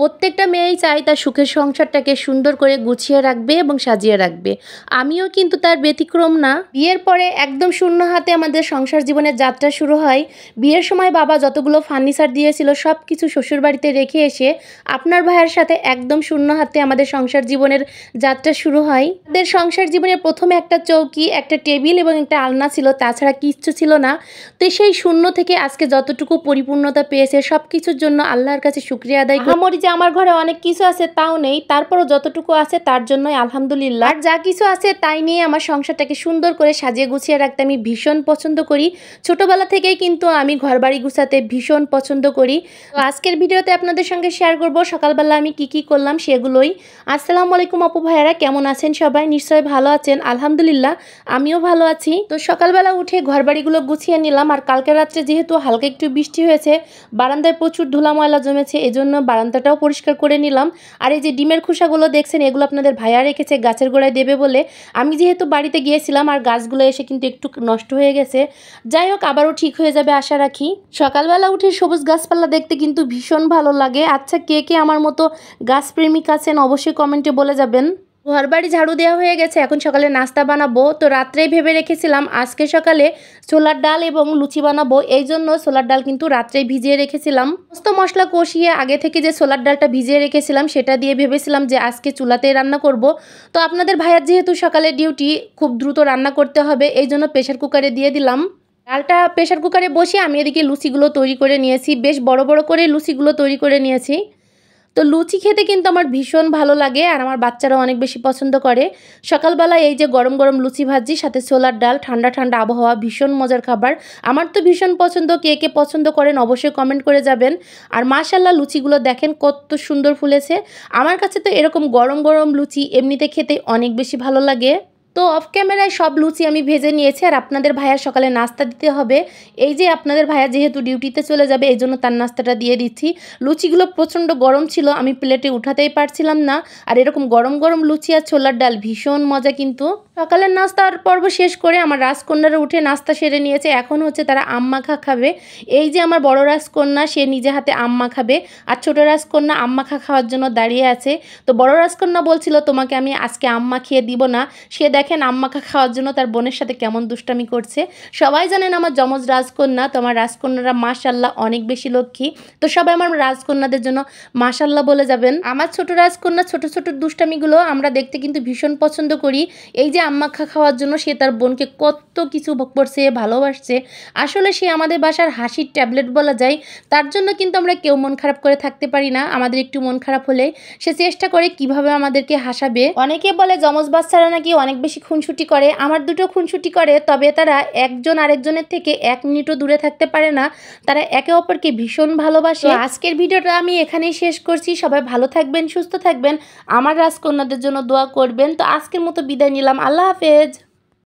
প্রত্যেকটা মেয়েই চায় তার সুখের সংসারটাকে সুন্দর করে গুছিয়ে রাখবে এবং সাজিয়ে রাখবে। আমিও কিন্তু তার ব্যতিক্রম না। বিয়ের পরে একদম শূন্য হাতে আমাদের সংসার জীবনের যাত্রা শুরু হয়। বিয়ের সময় বাবা যতগুলো ফার্নিচার দিয়েছিল সব কিছু শ্বশুরবাড়িতে রেখে এসে আপনার ভাইয়ের সাথে একদম শূন্য হাতে আমাদের সংসার জীবনের যাত্রা শুরু হয়। আমাদের সংসার জীবনের প্রথমে একটা চৌকি, একটা টেবিল এবং একটা আলনা ছিল, তাছাড়া কিচ্ছু ছিল না। তো সেই শূন্য থেকে আজকে যতটুকু পরিপূর্ণতা পেয়েছে সব কিছুর জন্য আল্লাহর কাছে শুকরিয়া আদায় করি। যে আমার ঘরে অনেক কিছু আছে তাও নেই, তারপরও যতটুকু আছে তার জন্যই আলহামদুলিল্লাহ। আর যা কিছু আছে তাই নিয়ে আমার সংসারটাকে সুন্দর করে সাজিয়ে গুছিয়ে রাখতে আমি ভীষণ পছন্দ করি। ছোটবেলা থেকেই কিন্তু আমি ঘরবাড়ি গুছাতে ভীষণ পছন্দ করি। তো আজকের ভিডিওতে আপনাদের সঙ্গে শেয়ার করব সকালবেলা আমি কি করলাম সেগুলোই। আসসালামু আলাইকুম আপু ভাইয়ারা, কেমন আছেন সবাই? নিশ্চয়ই ভালো আছেন। আলহামদুলিল্লাহ আমিও ভালো আছি। তো সকালবেলা উঠে ঘরবাড়িগুলো গুছিয়ে নিলাম। আর কালকে রাত্রে যেহেতু হালকা একটু বৃষ্টি হয়েছে, বারান্দায় প্রচুর ধুলা ময়লা জমেছে, এজন্য বারান্দাটাও পরিষ্কার করে নিলাম। আর এই যে ডিমের খোসাগুলো দেখছেন, এগুলো আপনাদের ভাইয়া রেখেছে গাছের গোড়ায় দেবে বলে। আমি যেহেতু বাড়িতে গিয়েছিলাম আর গাছগুলো এসে কিন্তু একটু নষ্ট হয়ে গেছে। যাই হোক, আবারও ঠিক হয়ে যাবে আশা রাখি। সকালবেলা উঠে সবুজ গাছপালা দেখতে কিন্তু ভীষণ ভালো লাগে। আচ্ছা, কে কে আমার মতো গাছপ্রেমিক আছেন অবশ্যই কমেন্টে বলে যাবেন। ঘরবাড়ি ঝাড়ু দেওয়া হয়ে গেছে, এখন সকালে নাস্তা বানাবো। তো রাত্রেই ভেবে রেখেছিলাম আজকে সকালে ছোলার ডাল এবং লুচি বানাবো, এই জন্য ছোলার ডাল কিন্তু রাত্রেই ভিজিয়ে রেখেছিলাম। সমস্ত মশলা কষিয়ে আগে থেকে যে ছোলার ডালটা ভিজিয়ে রেখেছিলাম সেটা দিয়ে ভেবেছিলাম যে আজকে চুলাতেই রান্না করব। তো আপনাদের ভাইয়ার যেহেতু সকালে ডিউটি, খুব দ্রুত রান্না করতে হবে, এই জন্য প্রেশার কুকারে দিয়ে দিলাম। ডালটা প্রেশার কুকারে বসিয়ে আমি এদিকে লুচিগুলো তৈরি করে নিয়েছি। বেশ বড় বড় করে লুচিগুলো তৈরি করে নিয়েছি। তো লুচি খেতে কিন্তু আমার ভীষণ ভালো লাগে আর আমার বাচ্চারাও অনেক বেশি পছন্দ করে। সকালবেলা এই যে গরম গরম লুচি ভাজি, সাথে ছোলার ডাল, ঠান্ডা ঠান্ডা আবহাওয়া, ভীষণ মজার খাবার। আমার তো ভীষণ পছন্দ, কে কে পছন্দ করেন অবশ্যই কমেন্ট করে যাবেন। আর মাশাল্লাহ লুচিগুলো দেখেন কত সুন্দর ফুলেছে। আমার কাছে তো এরকম গরম গরম লুচি এমনিতে খেতে অনেক বেশি ভালো লাগে। তো অফ ক্যামেরায় সব লুচি আমি ভেজে নিয়েছি। আর আপনাদের ভাইয়ার সকালে নাস্তা দিতে হবে। এই যে আপনাদের ভাইয়া যেহেতু ডিউটিতে চলে যাবে, এই জন্য তার নাস্তাটা দিয়ে দিচ্ছি। লুচিগুলো প্রচণ্ড গরম ছিল, আমি প্লেটে উঠাতেই পারছিলাম না। আর এরকম গরম গরম লুচি আর ছোলার ডাল ভীষণ মজা কিন্তু। সকালের নাস্তার পর্ব শেষ করে আমার রাজকন্যারা উঠে নাস্তা সেরে নিয়েছে। এখন হচ্ছে তারা আম মাখা খাবে। এই যে আমার বড় রাজকন্যা, সে নিজে হাতে আম মাখাবে। আর ছোট রাজকন্যা আম মাখা খাওয়ার জন্য দাঁড়িয়ে আছে। তো বড় রাজকন্যা বলছিল তোমাকে আমি আজকে আম মাখিয়ে দিব না। সে দেখেন আম মাখা খাওয়ার জন্য তার বোনের সাথে কেমন দুষ্টামি করছে। সবাই জানেন আমার যমজ রাজকন্যা, তো আমার রাজকন্যারা মাশাল্লাহ অনেক বেশি লক্ষ্মী। তো সবাই আমার রাজকন্যাদের জন্য মাশাল্লাহ বলে যাবেন। আমার ছোট রাজকন্যা ছোট ছোট দুষ্টামিগুলো আমরা দেখতে কিন্তু ভীষণ পছন্দ করি। এই যে আম মাখা খাওয়ার জন্য সে তার বোনকে কত কিছু করছে, ভালোবাসছে। আসলে সে আমাদের বাসার হাসির ট্যাবলেট বলা যায়। তার জন্য কিন্তু আমরা কেউ মন খারাপ করে থাকতে পারি না। আমাদের একটু মন খারাপ হলে সে চেষ্টা করে কিভাবে আমাদেরকে হাসাবে। অনেকে বলে যমজ বাচ্চারা নাকি অনেক বেশি খুনসুটি করে। আমার দুটো খুনসুটি করে, তবে তারা একজন আরেকজনের থেকে 1 মিনিটও দূরে থাকতে পারে না। তারা একে অপরকে ভীষণ ভালোবাসে। আজকের ভিডিওটা আমি এখানেই শেষ করছি। সবাই ভালো থাকবেন, সুস্থ থাকবেন, আমার রাজকন্যাদের জন্য দোয়া করবেন। তো আজকের মতো বিদায় নিলাম, আল্লাহ হাফেজ।